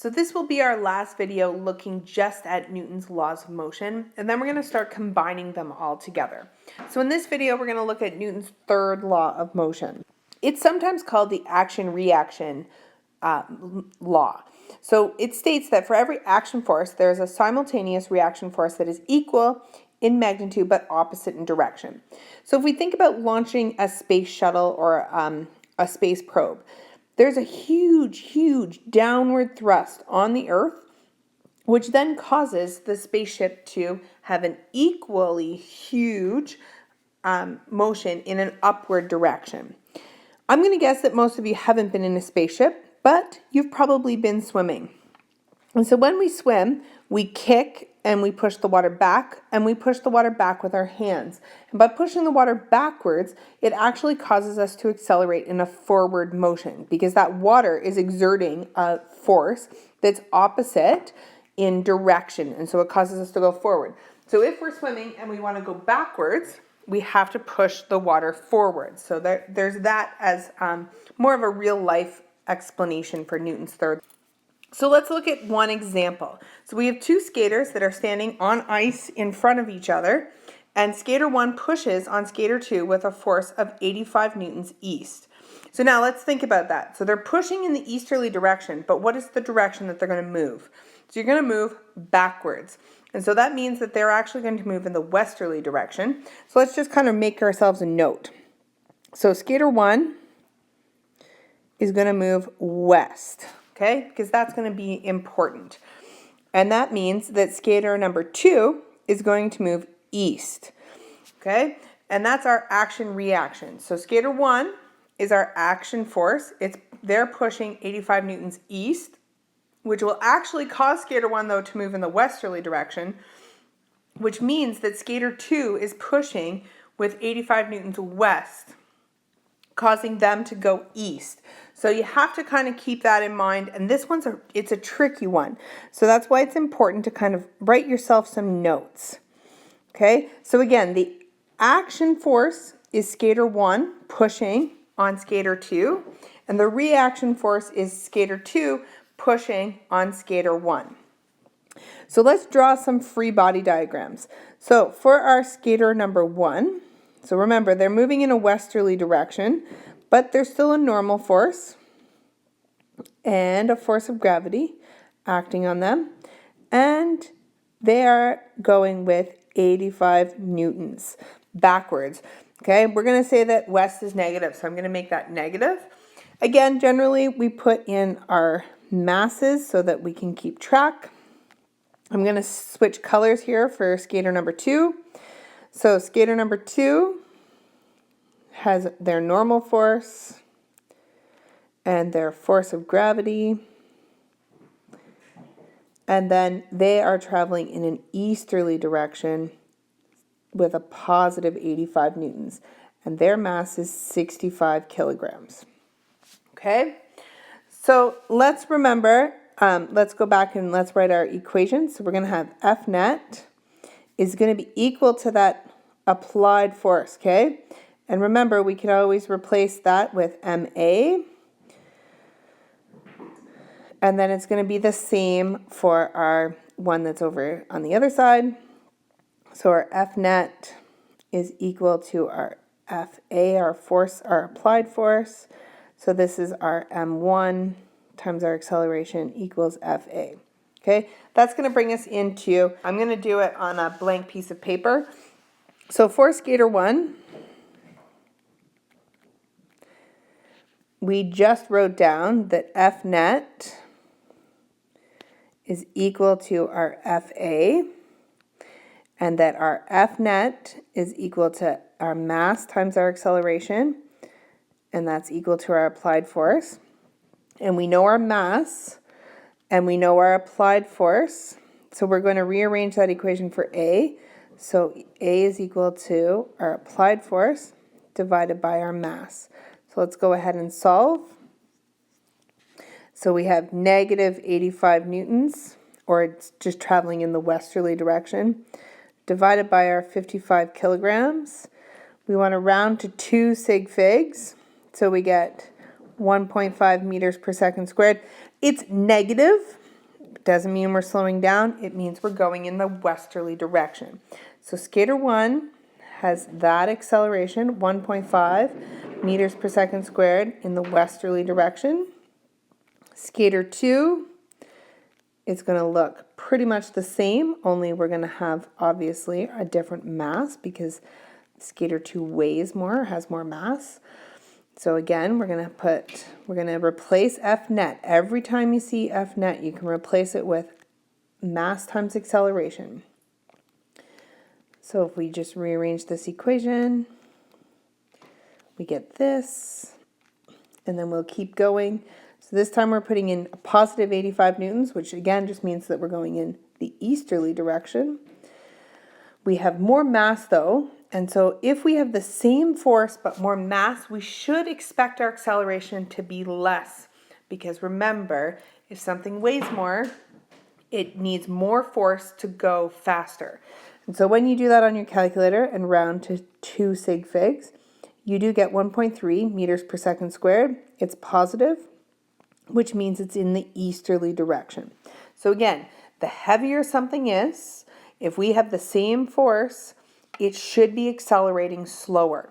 So this will be our last video looking just at Newton's laws of motion, and then we're going to start combining them all together. So in this video, we're going to look at Newton's third law of motion. It's sometimes called the action-reaction law. So it states that for every action force, there is a simultaneous reaction force that is equal in magnitude but opposite in direction. So if we think about launching a space shuttle or a space probe, there's a huge downward thrust on the Earth, which then causes the spaceship to have an equally huge motion in an upward direction. I'm going to guess that most of you haven't been in a spaceship, but you've probably been swimming. And so when we swim, we kick and we push the water back, and we push the water back with our hands. And by pushing the water backwards, it actually causes us to accelerate in a forward motion because that water is exerting a force that's opposite in direction. And so it causes us to go forward. So if we're swimming and we want to go backwards, we have to push the water forward. So there's that as more of a real life explanation for Newton's third. So let's look at one example. So we have two skaters that are standing on ice in front of each other, and skater 1 pushes on skater 2 with a force of 85 newtons east. So now let's think about that. So they're pushing in the easterly direction, but what is the direction that they're going to move? So you're going to move backwards. And so that means that they're actually going to move in the westerly direction. So let's just kind of make ourselves a note. So skater 1 is going to move west. Okay, because that's going to be important. And that means that skater number 2 is going to move east. Okay, and that's our action-reaction. So skater 1 is our action force. They're pushing 85 newtons east, which will actually cause skater 1, though, to move in the westerly direction, which means that skater 2 is pushing with 85 newtons west, causing them to go east. So you have to kind of keep that in mind. And this one's it's a tricky one. So that's why it's important to kind of write yourself some notes. Okay, so again, the action force is skater 1 pushing on skater 2, and the reaction force is skater 2 pushing on skater 1. So let's draw some free body diagrams. So for our skater number 1, so remember, they're moving in a westerly direction, but there's still a normal force and a force of gravity acting on them. And they are going with 85 newtons backwards. Okay, we're going to say that west is negative, so I'm going to make that negative. Again, generally, we put in our masses so that we can keep track. I'm going to switch colors here for skater number 2. So skater number 2 has their normal force and their force of gravity. And then they are traveling in an easterly direction with a positive 85 newtons. And their mass is 65 kilograms. Okay? So let's remember, let's go back and let's write our equation. So we're going to have F net is going to be equal to that applied force, okay? And remember, we can always replace that with MA. And then it's going to be the same for our one that's over on the other side. So our F net is equal to our FA, our force, our applied force. So this is our M1 times our acceleration equals FA. Okay, that's going to bring us into, I'm going to do it on a blank piece of paper. So for skater 1, we just wrote down that F net is equal to our FA, and that our F net is equal to our mass times our acceleration, and that's equal to our applied force. And we know our mass, and we know our applied force, so we're going to rearrange that equation for A. So A is equal to our applied force divided by our mass. So let's go ahead and solve. So we have negative 85 newtons, or it's just traveling in the westerly direction, divided by our 55 kilograms. We want to round to 2 sig figs, so we get 1.5 meters per second squared. It's negative, Doesn't mean we're slowing down. It means we're going in the westerly direction. So skater 1 has that acceleration, 1.5 meters per second squared in the westerly direction. Skater 2 is going to look pretty much the same, only we're going to have obviously a different mass because skater 2 weighs more, has more mass. So again, we're going to replace F net. Every time you see F net, you can replace it with mass times acceleration. So if we just rearrange this equation, we get this, and then we'll keep going. So this time we're putting in a positive 85 newtons, which again just means that we're going in the easterly direction. We have more mass though, and so if we have the same force but more mass, we should expect our acceleration to be less. Because remember, if something weighs more, it needs more force to go faster. And so when you do that on your calculator and round to 2 sig figs, you do get 1.3 meters per second squared. It's positive, which means it's in the easterly direction. So again, the heavier something is, if we have the same force, it should be accelerating slower.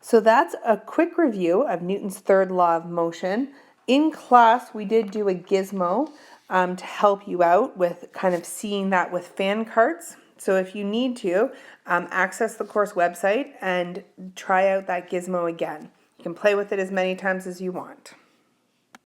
So that's a quick review of Newton's third law of motion. In class, we did do a gizmo to help you out with kind of seeing that with fan carts. So if you need to, access the course website and try out that gizmo again. You can play with it as many times as you want.